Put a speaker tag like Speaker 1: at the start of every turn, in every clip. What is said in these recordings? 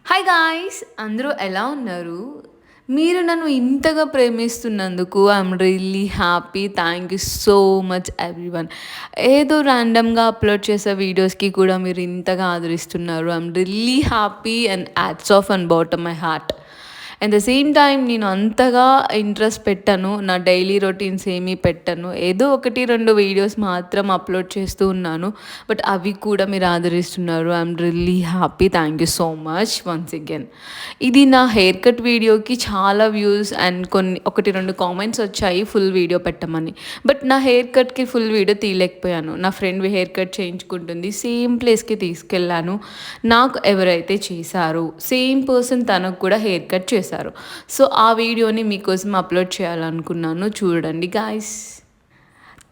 Speaker 1: Hi guys! అందరూ ఎలా ఉన్నారు? మీరు నన్ను ఇంతగా ప్రేమిస్తున్నందుకు I'm really happy. Thank you so much everyone. ఏదో ర్యాండమ్‌గా అప్‌లోడ్ చేసే వీడియోస్‌కి కూడా మీరు ఇంతగా ఆదరిస్తున్నారు. I'm really happy and hats off and bottom my heart. At the same time నేను అంతగా ఇంట్రెస్ట్ పెట్టను. నా డైలీ రొటీన్స్ ఏమీ పెట్టను. ఏదో 1, 2 వీడియోస్ మాత్రం అప్‌లోడ్ చేస్తూ ఉన్నాను. బట్ అవి కూడా మీరు ఆదరిస్తున్నారు. I'm really happy. Thank you so much once again. ఇది నా హెయిర్ కట్ వీడియోకి చాలా వ్యూస్ అండ్ 1, 2 కామెంట్స్ వచ్చాయి ఫుల్ వీడియో పెట్టమని. బట్ నా హెయిర్ కట్‌కి ఫుల్ వీడియో తీయలేకపోయాను. నా ఫ్రెండ్ హెయిర్ కట్ చేయించుకుంటుంది. సేమ్ ప్లేస్‌కి తీసుకెళ్ళాను. నాకు ఎవరైతే చేశారో సేమ్ పర్సన్ తనకు కూడా హెయిర్ కట్ చేశారు. సో ఆ వీడియోని మీకోసం అప్లోడ్ చేయాలనుకున్నాను. చూడండి గాయ్స్.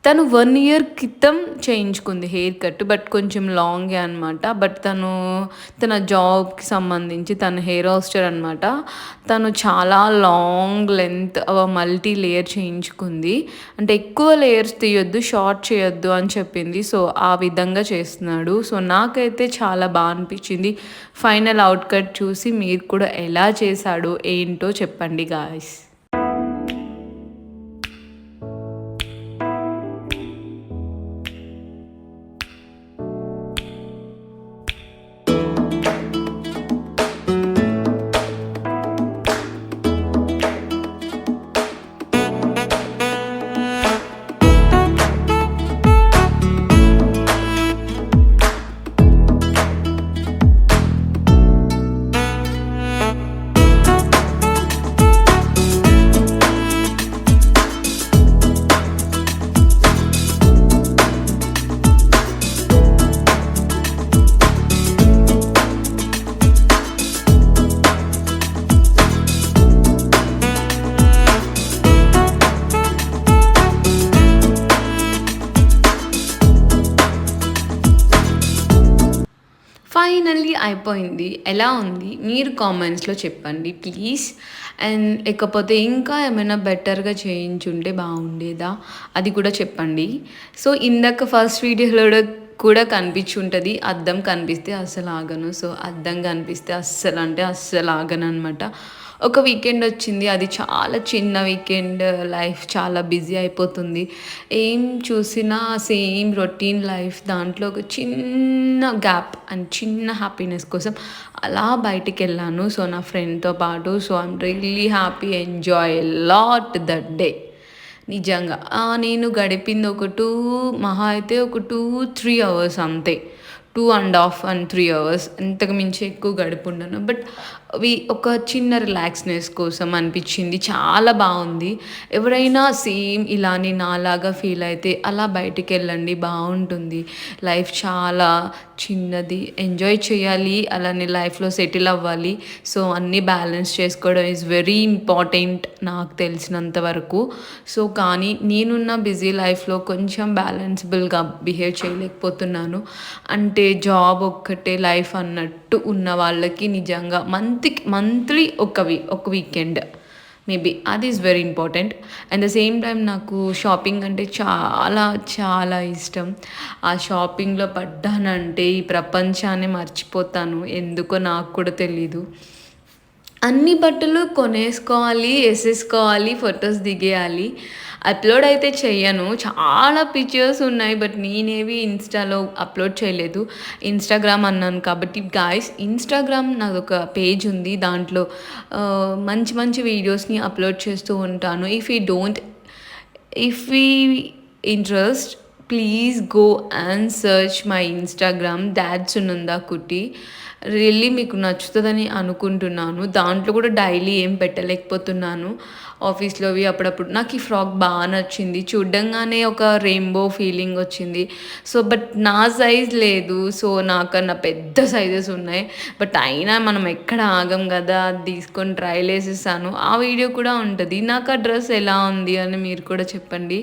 Speaker 1: తను 1 ఇయర్ క్రితం చేయించుకుంది హెయిర్ కట్. బట్ కొంచెం లాంగే అనమాట. బట్ తన జాబ్‌కి సంబంధించి తను హెయిర్ హోస్టర్ అనమాట. తను చాలా లాంగ్ లెంత్ మల్టీ లేయర్ చేయించుకుంది. అంటే ఎక్కువ లేయర్స్ తీయొద్దు, షార్ట్ చేయొద్దు అని చెప్పింది. సో ఆ విధంగా చేస్తున్నాడు. సో నాకైతే చాలా అనిపించింది. ఫైనల్ అవుట్‌కట్ చూసి మీరు కూడా ఎలా చేశాడో ఏంటో చెప్పండి గాయ్స్. ఫైనల్లీ అయిపోయింది. ఎలా ఉంది? మీరు కామెంట్స్‌లో చెప్పండి ప్లీజ్. అండ్ లేకపోతే ఇంకా ఏమైనా బెటర్‌గా చేయించుంటే బాగుండేదా? అది కూడా చెప్పండి. సో ఇందాక ఫస్ట్ వీడియోలో కూడా కనిపించుంటది. అద్దం కనిపిస్తే అస్సలు ఆగను. సో అద్దం కనిపిస్తే అస్సలంటే అస్సలు ఆగననమాట. ఒక వీకెండ్ వచ్చింది. అది చాలా చిన్న వీకెండ్. లైఫ్ చాలా బిజీ అయిపోతుంది. ఏం చూసినా సేమ్ రొటీన్ లైఫ్. దాంట్లో ఒక చిన్న గ్యాప్ అండ్ చిన్న హ్యాపీనెస్ కోసం అలా బయటికెళ్ళాను. సో నా ఫ్రెండ్‌తో పాటు. So I'm really happy. Enjoy a lot that day. నిజంగా. నేను గడిపింది ఒక 2 మహా అయితే ఒక 2, 3 అవర్స్ అంతే. 2½ అండ్ 3 అవర్స్. అంతకు మించి ఎక్కువ గడిపుండను. బట్ ఒక చిన్న రిలాక్స్‌నెస్ కోసం అనిపించింది. చాలా బావుంది. ఎవరైనా సేమ్ ఇలానే నాలాగా ఫీల్ అయితే అలా బయటికెళ్ళండి. బావుంటుంది. లైఫ్ చాలా చిన్నది. ఎంజాయ్ చేయాలి. అలానే లైఫ్‌లో సెటిల్ అవ్వాలి. సో అన్నీ బ్యాలెన్స్ చేసుకోవడం ఈజ్ వెరీ ఇంపార్టెంట్ నాకు తెలిసినంత వరకు. సో కానీ నేనున్న బిజీ లైఫ్‌లో కొంచెం బ్యాలెన్సబుల్‌గా బిహేవ్ చేయలేకపోతున్నాను. అంటే జాబ్ ఒక్కటే లైఫ్ అన్నట్టు ఉన్న వాళ్ళకి నిజంగా మంత్లీ ఒక వీకెండ్ మేబీ అది is very important. At the same time నాకు షాపింగ్ అంటే చాలా చాలా ఇష్టం. ఆ షాపింగ్‌లో పడ్డానంటే ఈ ప్రపంచాన్ని మర్చిపోతాను. ఎందుకో నాకు కూడా తెలీదు. అన్ని బట్టలు కొనేసుకోవాలి, ఏసేసుకోవాలి, ఫోటోస్ దిగేయాలి. అప్‌లోడ్ అయితే చెయ్యను. చాలా పిక్చర్స్ ఉన్నాయి. బట్ నేనేవి ఇన్‌స్టాలో అప్‌లోడ్ చేయలేదు. ఇన్‌స్టాగ్రామ్ అన్నాను కాబట్టి గాయ్స్, ఇన్‌స్టాగ్రామ్ నాదొక పేజ్ ఉంది. దాంట్లో మంచి మంచి వీడియోస్‌ని అప్‌లోడ్ చేస్తూ ఉంటాను. If you interest please go and search my Instagram dot Sunanda కుట్టి. రియల్లీ మీకు నచ్చుతదని అనుకుంటున్నాను. దాంట్లో కూడా డైలీ ఏం పెట్టలేకపోతున్నాను. ఆఫీస్‌లోవి అప్పుడప్పుడు. నాకు ఈ ఫ్రాక్ నచ్చింది. చూడ్డంగానే ఒక రెయిన్బో ఫీలింగ్ వచ్చింది. సో బట్ నా సైజ్ లేదు. సో నాకన్నా పెద్ద సైజెస్ ఉన్నాయి. బట్ అయినా మనం ఎక్కడ ఆగం గదా! అది తీసుకొని ట్రైల్ ఏసేసాను. ఆ వీడియో కూడా ఉంటది. నాకు ఆ డ్రెస్ ఎలా ఉంది అని మీరు కూడా చెప్పండి.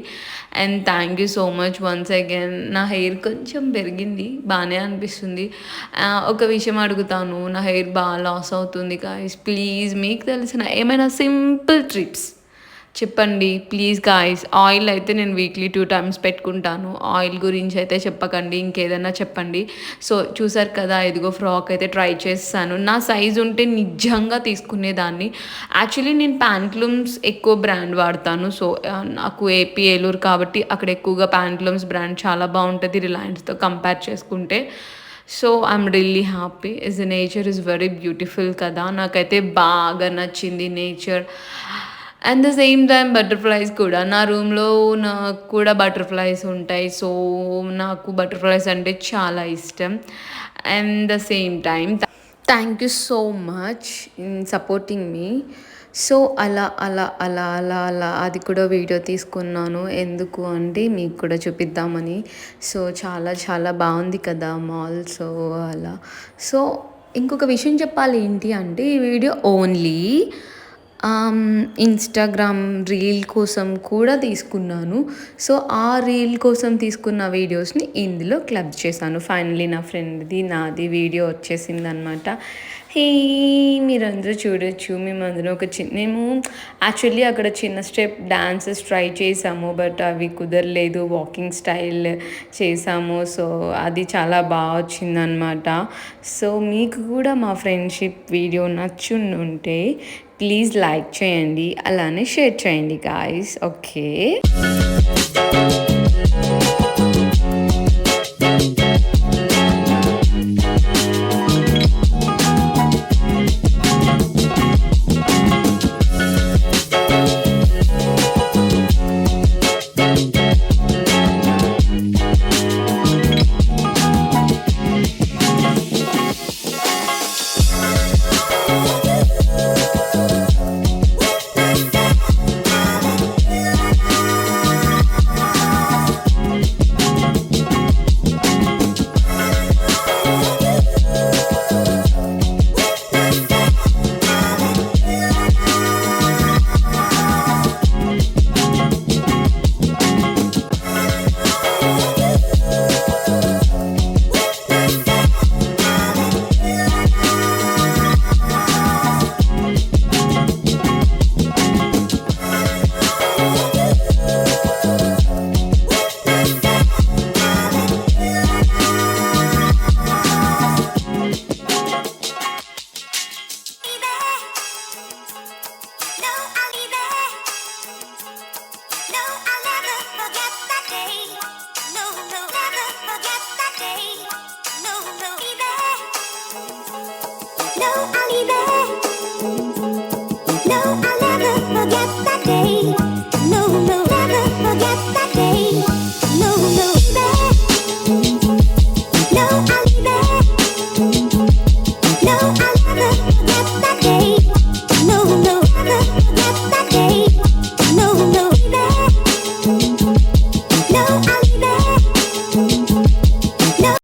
Speaker 1: And thank you so much once again. నా హెయిర్ కొంచెం పెరిగింది. బానే అనిపిస్తుంది. ఒక విషయం అడుగుతాను. నా హెయిర్ లాస్ అవుతుంది గాయ్స్. ప్లీజ్ మీకు తెలిసిన ఏమైనా సింపుల్ ట్రిప్స్ చెప్పండి ప్లీజ్ గాయ్స్. ఆయిల్ అయితే నేను వీక్లీ 2 టైమ్స్ పెట్టుకుంటాను. ఆయిల్ గురించి అయితే చెప్పకండి. ఇంకేదన్నా చెప్పండి. సో, చూసారు కదా! ఇదిగో ఫ్రాక్ అయితే ట్రై చేసేసాను. నా సైజ్ ఉంటే నిజంగా తీసుకునేదాన్ని. యాక్చువల్లీ నేను ప్యాంట్లూమ్స్ ఎక్కువ బ్రాండ్ వాడతాను. సో, నాకు ఏపీ, ఏలూరు కాబట్టి అక్కడ ఎక్కువగా ప్యాంట్లూమ్స్ బ్రాండ్ చాలా బావుంటది రిలయన్స్‌తో కంపేర్ చేసుకుంటే. So, I'm really happy. Nature is very beautiful కదా! నాకైతే బాగా నచ్చింది nature. And the same time butterflies కూడా. నా రూమ్‌లో నాకు కూడా బటర్‌ఫ్లైస్ ఉంటాయి. సో, నాకు బటర్‌ఫ్లైస్ అంటే చాలా ఇష్టం. And the same time thank you so much in supporting me. So, అలా అది కూడా వీడియో తీసుకున్నాను. ఎందుకు అంటే మీకు కూడా చూపిద్దామని. సో, చాలా చాలా బావుంది కదా మాల్. సో, అలా. సో, ఇంకొక విషయం చెప్పాలి ఏంటి అంటే ఈ వీడియో ఓన్లీ ఇన్‌స్టాగ్రామ్ రీల్ కోసం కూడా తీసుకున్నాను. సో, ఆ రీల్ కోసం తీసుకున్న వీడియోస్‌ని ఇందులో క్లబ్ చేశాను. ఫైనల్లీ నా ఫ్రెండ్‌ది, నాది వీడియో వచ్చేసిందనమాట. హే! మీరందరూ చూడొచ్చు. మేమందరం మేము యాక్చువల్లీ అక్కడ చిన్న స్టెప్ డాన్సెస్ ట్రై చేసాము. బట్ అవి కుదరలేదు. వాకింగ్ స్టైల్ చేసాము. సో, అది చాలా వచ్చిందనమాట. సో, మీకు కూడా మా ఫ్రెండ్‌షిప్ వీడియో నచ్చుండుంటే ప్లీజ్ లైక్ చేయండి. అలానే షేర్ చేయండి guys. Okay. No, I'll be there.